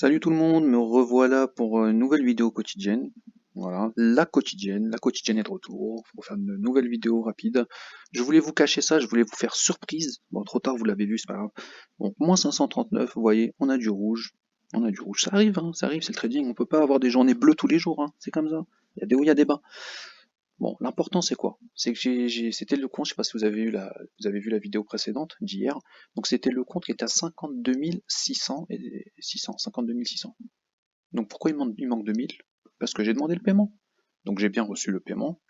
Salut tout le monde, me revoilà pour une nouvelle vidéo quotidienne. Voilà, la quotidienne est de retour pour faire une nouvelle vidéo rapide. Je voulais vous cacher ça, je voulais vous faire surprise. Bon, trop tard, vous l'avez vu, c'est pas grave. Donc, moins 539, vous voyez, on a du rouge. On a du rouge, ça arrive, c'est le trading. On peut pas avoir des journées bleues tous les jours, hein. C'est comme ça. Il y a des hauts, il y a des bas. Bon, l'important c'est quoi? C'est que c'était le compte, je sais pas si vous avez vu la vidéo précédente d'hier. Donc c'était le compte qui était à 52 600 et 600, 52 600. Donc pourquoi il manque 2000? Parce que j'ai demandé le paiement. Donc j'ai bien reçu le paiement.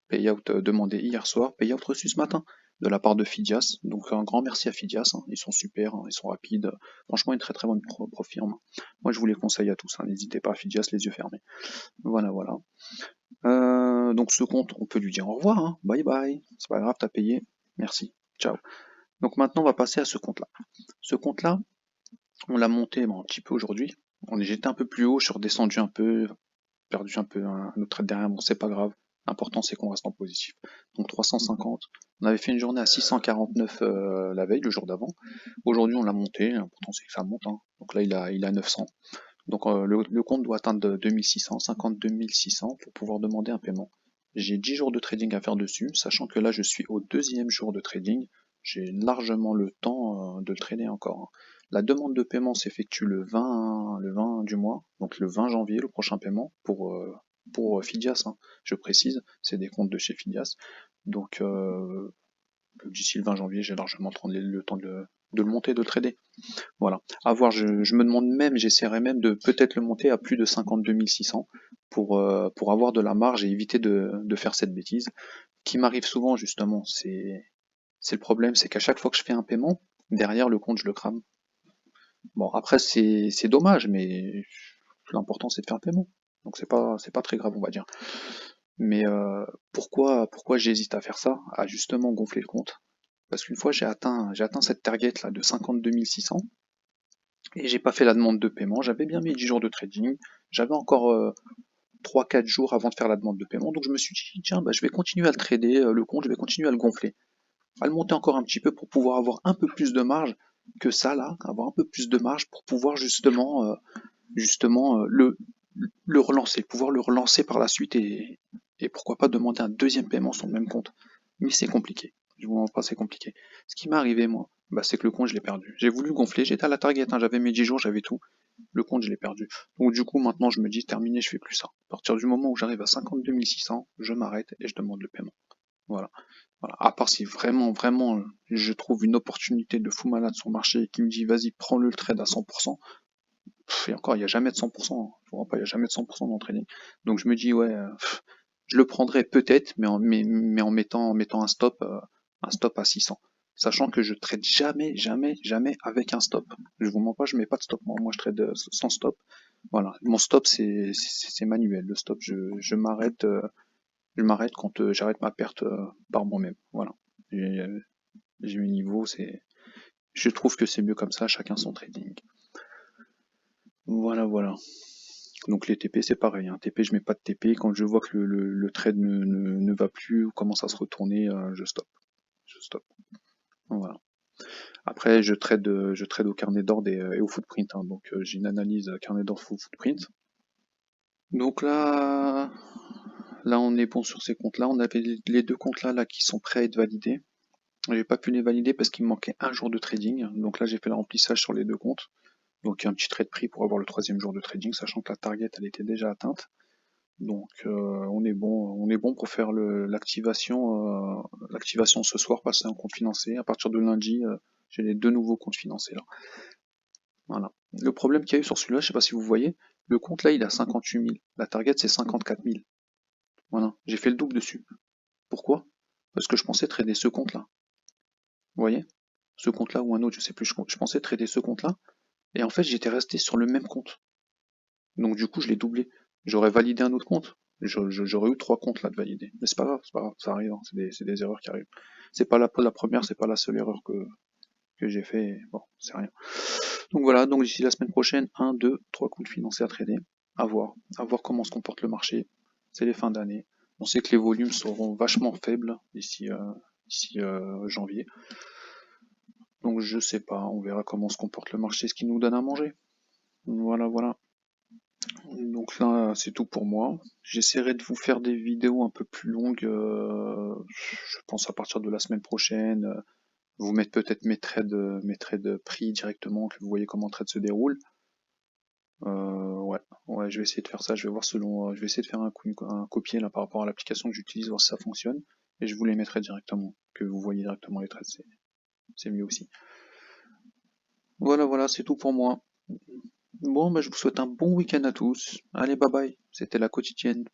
Payout demandé hier soir, payout reçu ce matin de la part de Fidias. Donc un grand merci à Fidias, hein. Ils sont super, hein, ils sont rapides. Franchement, une très très bonne firme. Moi je vous les conseille à tous, hein. N'hésitez pas à Fidias les yeux fermés. Voilà, voilà. Donc ce compte, on peut lui dire au revoir, hein. Bye bye. C'est pas grave, t'as payé. Merci. Ciao. Donc maintenant, on va passer à ce compte-là. Ce compte-là, on l'a monté un petit peu aujourd'hui. J'étais un peu plus haut, je suis redescendu un peu, perdu un peu un autre trade derrière, bon c'est pas grave. L'important c'est qu'on reste en positif. Donc 350. On avait fait une journée à 649 la veille, le jour d'avant. Aujourd'hui on l'a monté, l'important c'est que ça monte, hein. Donc là il a 900. Donc le compte doit atteindre 2600, 52 600 pour pouvoir demander un paiement. J'ai 10 jours de trading à faire dessus, sachant que là je suis au deuxième jour de trading. J'ai largement le temps de le trader encore, hein. La demande de paiement s'effectue le 20 du mois, donc le 20 janvier, le prochain paiement, pour Fidias, hein. Je précise, c'est des comptes de chez Fidias. Donc d'ici le 20 janvier, j'ai largement le temps de le monter, de le trader. Voilà. À voir, je me demande même, j'essaierai même de peut-être le monter à plus de 52 600 pour avoir de la marge et éviter de faire cette bêtise qui m'arrive souvent justement. C'est le problème, c'est qu'à chaque fois que je fais un paiement, derrière le compte je le crame. Bon, après c'est dommage, mais l'important c'est de faire un paiement. Donc c'est pas très grave, on va dire. Mais pourquoi j'hésite à faire ça, à justement gonfler le compte? Parce qu'une fois j'ai atteint cette target là de 52 600 et j'ai pas fait la demande de paiement. J'avais bien mis 10 jours de trading, j'avais encore 3-4 jours avant de faire la demande de paiement, donc je me suis dit tiens bah, je vais continuer à le trader, le compte, je vais continuer à le gonfler, à le monter encore un petit peu pour pouvoir avoir un peu plus de marge que ça là, avoir un peu plus de marge pour pouvoir justement le relancer, pouvoir le relancer par la suite et pourquoi pas demander un deuxième paiement sur le même compte. Mais c'est compliqué. Je vous montre pas, c'est compliqué. Ce qui m'est arrivé, moi, bah, c'est que le compte, je l'ai perdu. J'ai voulu gonfler, j'étais à la target, hein, j'avais mes 10 jours, j'avais tout. Le compte, je l'ai perdu. Donc, du coup, maintenant, je me dis, terminé, je fais plus ça. À partir du moment où j'arrive à 52 600, je m'arrête et je demande le paiement. Voilà. Voilà. À part si vraiment, vraiment, je trouve une opportunité de fou malade sur le marché qui me dit, vas-y, prends-le le trade à 100%. Et encore, il n'y a jamais de 100%, hein. Je vois pas, il n'y a jamais de 100% dans le trading. Donc je me dis, ouais, je le prendrais peut-être, mais en mettant un stop à 600. Sachant que je trade jamais, jamais, jamais avec un stop. Je vous mens pas, je mets pas de stop. Moi je trade sans stop. Voilà. Mon stop, c'est manuel. Le stop, je m'arrête quand j'arrête ma perte par moi-même. Voilà. J'ai mes niveaux, je trouve que c'est mieux comme ça, chacun son trading. Voilà, voilà. Donc les TP c'est pareil, hein. TP je mets pas de TP, quand je vois que le trade ne va plus ou commence à se retourner, je stoppe. Je stoppe. Voilà. Après je trade au carnet d'ordre et au footprint, hein. Donc j'ai une analyse carnet d'ordre footprint. Donc là on est bon sur ces comptes-là. On avait les deux comptes là qui sont prêts à être validés. J'ai pas pu les valider parce qu'il me manquait un jour de trading. Donc là j'ai fait le remplissage sur les deux comptes. Donc un petit trade pris pour avoir le troisième jour de trading, sachant que la target elle était déjà atteinte. Donc on est bon pour faire l'activation ce soir, passer un compte financé. À partir de lundi, j'ai les deux nouveaux comptes financés là. Voilà. Le problème qu'il y a eu sur celui-là, je sais pas si vous voyez, le compte là il a 58 000. La target c'est 54 000. Voilà. J'ai fait le double dessus. Pourquoi? Parce que je pensais trader ce compte là. Vous voyez? Ce compte là ou un autre, je sais plus, je pensais trader ce compte là. Et en fait j'étais resté sur le même compte. Donc du coup je l'ai doublé. J'aurais validé un autre compte. J'aurais eu trois comptes là de valider. Mais c'est pas grave, ça arrive, hein. C'est des erreurs qui arrivent. C'est pas la première, c'est pas la seule erreur que j'ai fait. Bon, c'est rien. Donc voilà, donc d'ici la semaine prochaine, 1, 2, 3 comptes financiers à trader. À voir comment se comporte le marché. C'est les fins d'année. On sait que les volumes seront vachement faibles d'ici janvier. Donc je sais pas, on verra comment se comporte le marché, ce qu'il nous donne à manger. Voilà, voilà. Donc là, c'est tout pour moi. J'essaierai de vous faire des vidéos un peu plus longues, je pense à partir de la semaine prochaine. Vous mettre peut-être mes trades pris directement, que vous voyez comment le trade se déroule. Ouais, ouais, je vais essayer de faire ça. Je vais voir selon, je vais essayer de faire un copier là par rapport à l'application que j'utilise, voir si ça fonctionne. Et je vous les mettrai directement, que vous voyez directement les trades, c'est mieux aussi. Voilà, voilà, c'est tout pour moi. Bon, bah, je vous souhaite un bon week-end à tous. Allez, bye bye. C'était la quotidienne.